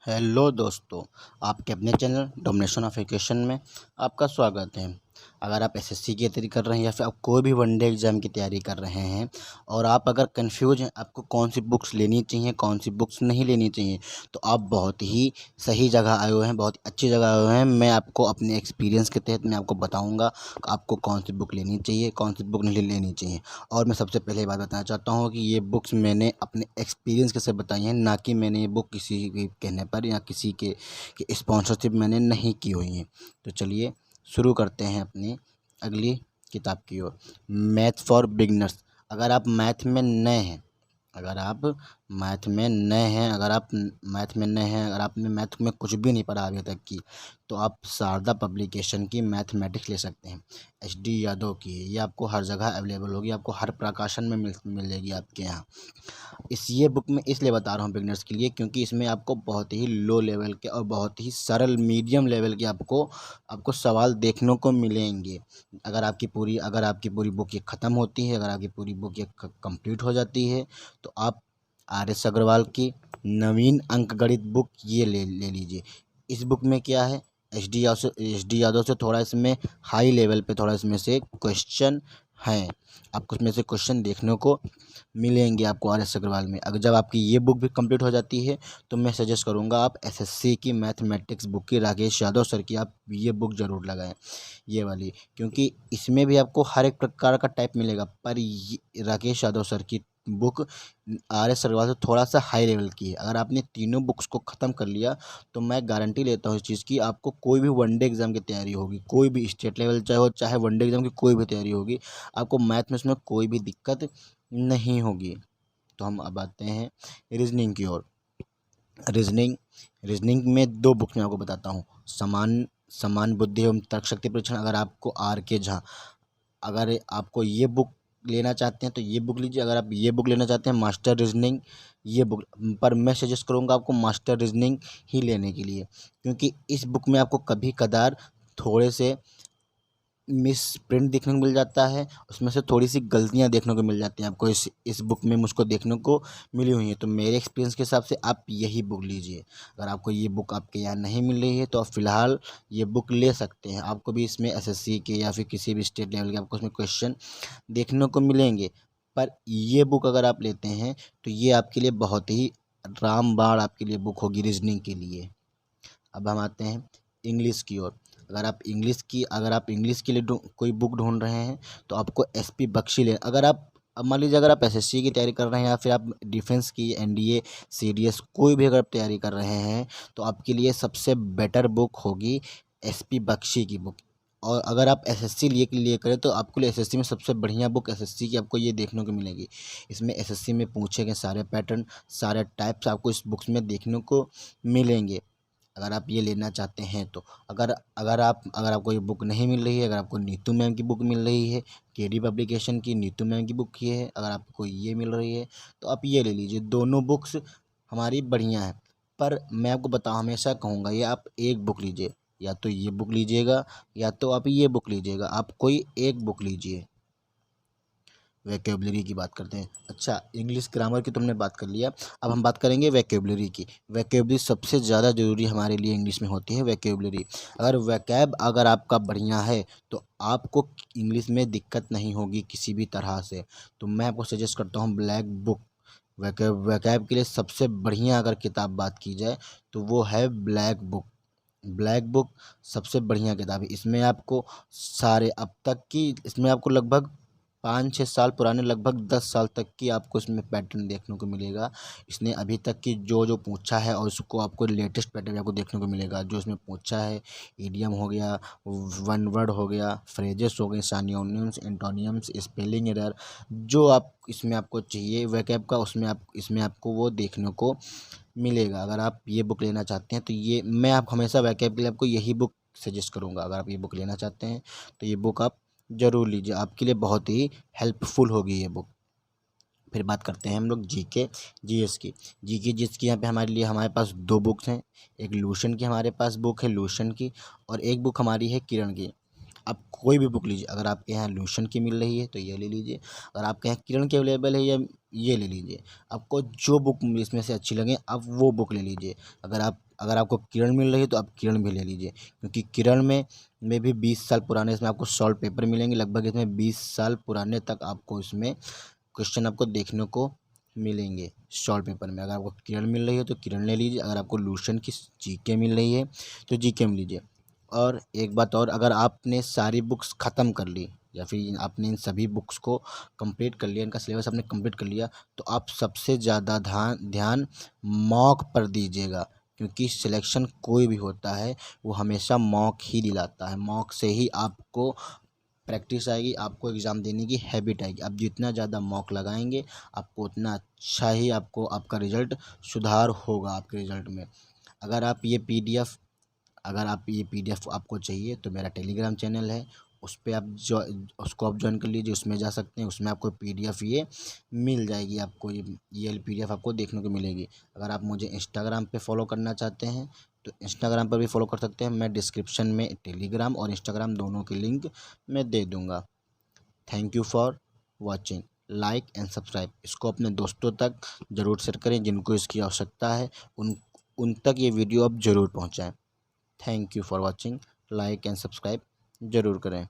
Hello दोस्तों, आपके अपने चैनल डोमिनेशन ऑफ एजुकेशन में आपका स्वागत है। अगर आप एसएससी की तैयारी कर रहे हैं या फिर आप कोई भी वनडे एग्ज़ाम की तैयारी कर रहे हैं और आप अगर कंफ्यूज हैं आपको कौन सी बुक्स लेनी चाहिए, कौन सी बुक्स नहीं लेनी चाहिए, तो आप बहुत ही सही जगह आए हुए हैं, बहुत ही अच्छी जगह आए हुए हैं। मैं आपको अपने एक्सपीरियंस के तहत मैं आपको बताऊँगा कि आपको कौन सी बुक लेनी चाहिए, कौन सी बुक नहीं लेनी चाहिए। और मैं सबसे पहले ये बात बताना चाहता हूँ कि ये बुक्स मैंने अपने एक्सपीरियंस के से बताई हैं, ना कि मैंने ये बुक किसी के कहने पर या किसी के स्पॉन्सरशिप मैंने नहीं की हुई है। तो चलिए शुरू करते हैं अपनी अगली किताब की ओर। Math for beginners. अगर आप मैथ में नए हैं, अगर आप मैथ में नए हैं अगर आप मैथ में नए हैं अगर आपने मैथ में कुछ भी नहीं पढ़ा अभी तक की, तो आप शारदा पब्लिकेशन की मैथमेटिक्स ले सकते हैं। एच.डी. यादव की है, ये आपको हर जगह अवेलेबल होगी, आपको हर प्रकाशन में मिलेगी आपके यहाँ। ये बुक में इसलिए बता रहा हूँ बिगनर्स के लिए, क्योंकि इसमें आपको बहुत ही लो लेवल के और बहुत ही सरल मीडियम लेवल के आपको आपको सवाल देखने को मिलेंगे। अगर आपकी पूरी बुक ये ख़त्म होती है, अगर आपकी पूरी बुक ये कंप्लीट हो जाती है, तो आप आर.एस. अग्रवाल की नवीन अंकगणित बुक ये ले लीजिए। इस बुक में क्या है, एच डी यादव से थोड़ा इसमें हाई लेवल पे थोड़ा इसमें से क्वेश्चन हैं, आपको इसमें से क्वेश्चन देखने को मिलेंगे आपको आर.एस. अग्रवाल में। अगर जब आपकी ये बुक भी कंप्लीट हो जाती है, तो मैं सजेस्ट करूँगा आप एसएससी की मैथमेटिक्स बुक की राकेश यादव सर की आप ये बुक ज़रूर लगाएं, ये वाली, क्योंकि इसमें भी आपको हर एक प्रकार का टाइप मिलेगा। पर ये राकेश यादव सर की बुक आर.एस. अग्रवाल से थोड़ा सा हाई लेवल की है। अगर आपने तीनों बुक्स को ख़त्म कर लिया, तो मैं गारंटी लेता हूँ इस चीज़ की, आपको कोई भी वनडे एग्ज़ाम की तैयारी होगी, कोई भी स्टेट लेवल चाहे हो, चाहे वनडे एग्ज़ाम की कोई भी तैयारी होगी, आपको मैथ में इसमें कोई भी दिक्कत नहीं होगी। तो हम अब आते हैं रीजनिंग की ओर। रीजनिंग रीजनिंग में दो बुक मैं आपको बताता हूँ। समान समान बुद्धि एवं तर्क शक्ति परीक्षण। अगर आपको आर.के. झा, अगर आपको ये बुक लेना चाहते हैं तो ये बुक लीजिए। अगर आप ये बुक लेना चाहते हैं मास्टर रीजनिंग, ये बुक, पर मैं सजेस्ट करूँगा आपको मास्टर रीजनिंग ही लेने के लिए, क्योंकि इस बुक में आपको कभी कदार थोड़े से मिस प्रिंट देखने को मिल जाता है, उसमें से थोड़ी सी गलतियां देखने को मिल जाती हैं आपको। इस बुक में मुझको देखने को मिली हुई है, तो मेरे एक्सपीरियंस के हिसाब से आप यही बुक लीजिए। अगर आपको ये बुक आपके यहाँ नहीं मिल रही है, तो आप फ़िलहाल ये बुक ले सकते हैं। आपको भी इसमें एसएससी के या फिर किसी भी स्टेट लेवल के आपको उसमें क्वेश्चन देखने को मिलेंगे। पर ये बुक अगर आप लेते हैं, तो ये आपके लिए बहुत ही रामबाण आपके लिए बुक होगी रीजनिंग के लिए। अब हम आते हैं इंग्लिश की ओर। अगर आप इंग्लिश के लिए कोई बुक ढूंढ रहे हैं, तो आपको एसपी बख्शी ले। अगर आप अब मान लीजिए अगर आप एसएससी की तैयारी कर रहे हैं या फिर आप डिफेंस की, एनडीए, सीडीएस, कोई भी अगर आप तैयारी कर रहे हैं, तो आपके लिए सबसे बेटर बुक होगी एसपी बख्शी की बुक। और अगर आप एसएससी लिए करें, तो आपके लिए एसएससी में सबसे बढ़िया बुक एसएससी की आपको ये देखने को मिलेगी। इसमें एसएससी में पूछे गए सारे पैटर्न, सारे टाइप्स आपको इस बुक्स में देखने को मिलेंगे, अगर आप ये लेना चाहते हैं तो। अगर आपको ये बुक नहीं मिल रही है, अगर आपको नीतू मैम की बुक मिल रही है, केडी पब्लिकेशन की नीतू मैम की बुक ये है, अगर आपको ये मिल रही है, तो आप ये ले लीजिए। दोनों बुक्स हमारी बढ़िया हैं। पर मैं आपको हमेशा कहूँगा, ये आप एक बुक लीजिए, या तो ये बुक लीजिएगा या तो आप ये बुक लीजिएगा, आप कोई एक बुक लीजिए। वैकेबलरी की बात करते हैं। अच्छा, इंग्लिश ग्रामर की तुमने बात कर लिया, अब हम बात करेंगे वैकेबलरी की। वैकेबलरी सबसे ज़्यादा ज़रूरी हमारे लिए इंग्लिश में होती है वैकेबलरी। अगर आपका बढ़िया है, तो आपको इंग्लिश में दिक्कत नहीं होगी किसी भी तरह से। तो मैं आपको सजेस्ट करता हूँ ब्लैक बुक। वैकेब के लिए सबसे बढ़िया अगर किताब बात की जाए, तो वो है ब्लैक बुक। ब्लैक बुक सबसे बढ़िया किताब है। इसमें आपको लगभग 5-6 साल पुराने, लगभग 10 साल तक की आपको इसमें पैटर्न देखने को मिलेगा। इसने अभी तक की जो पूछा है, और उसको आपको लेटेस्ट पैटर्न आपको देखने को मिलेगा। जो इसमें पूछा है, इडियम हो गया, वन वर्ड हो गया, फ्रेजेस हो गए, सानियोनिम्स, एंटोनियम्स, स्पेलिंग एरर, जो आप इसमें आपको चाहिए वैकेब का, इसमें आपको वो देखने को मिलेगा। अगर आप ये बुक लेना चाहते हैं, तो ये मैं आप हमेशा वैकेब के लिए आपको यही बुक सजेस्ट करूँगा। अगर आप ये बुक लेना चाहते हैं, तो ये बुक आप ज़रूर लीजिए, आपके लिए बहुत ही हेल्पफुल होगी ये बुक। फिर बात करते हैं हम लोग जीके जीएस की। जीके जीएस की यहाँ पे हमारे पास दो बुक्स हैं। एक लूशन की हमारे पास बुक है, लूशन की, और एक बुक हमारी है किरण की। आप कोई भी बुक लीजिए, अगर आपके यहाँ लूशन की मिल रही है तो ये ले लीजिए, अगर आपके यहाँ किरण की अवेलेबल है या ये ले लीजिए। आपको जो बुक इसमें से अच्छी लगे आप वो बुक ले लीजिए। अगर आपको किरण मिल रही है तो आप किरण भी ले लीजिए, क्योंकि किरण में भी 20 साल पुराने इसमें आपको सॉल्व पेपर मिलेंगे। लगभग इसमें 20 साल पुराने तक आपको इसमें क्वेश्चन आपको देखने को मिलेंगे सॉल्व पेपर में। अगर आपको किरण मिल रही है तो किरण ले लीजिए, अगर आपको लूशन की जीके मिल रही है तो जीके में लीजिए। और एक बात और, अगर आपने सारी बुक्स ख़त्म कर ली या फिर आपने इन सभी बुक्स को कंप्लीट कर लिया, इनका सिलेबस आपने कंप्लीट कर लिया, तो आप सबसे ज़्यादा ध्यान मॉक पर दीजिएगा, क्योंकि सिलेक्शन कोई भी होता है वो हमेशा मॉक ही दिलाता है। मॉक से ही आपको प्रैक्टिस आएगी, आपको एग्ज़ाम देने की हैबिट आएगी। आप जितना ज़्यादा मॉक लगाएंगे आपको उतना अच्छा ही आपका रिज़ल्ट सुधार होगा आपके रिज़ल्ट में। अगर आप ये पीडीएफ आपको चाहिए तो मेरा टेलीग्राम चैनल है, उस पर उसको आप ज्वाइन कर लीजिए, उसमें जा सकते हैं। उसमें आपको पीडीएफ ये मिल जाएगी, आपको ये पीडीएफ आपको देखने को मिलेगी। अगर आप मुझे इंस्टाग्राम पे फॉलो करना चाहते हैं तो इंस्टाग्राम पर भी फॉलो कर सकते हैं। मैं डिस्क्रिप्शन में टेलीग्राम और इंस्टाग्राम दोनों की लिंक मैं दे दूँगा। Thank you for watching. Like and subscribe, इसको अपने दोस्तों तक ज़रूर शेयर करें, जिनको इसकी आवश्यकता है उन तक ये वीडियो आप ज़रूर पहुँचाएँ। Thank you for watching. Like and subscribe ज़रूर करें।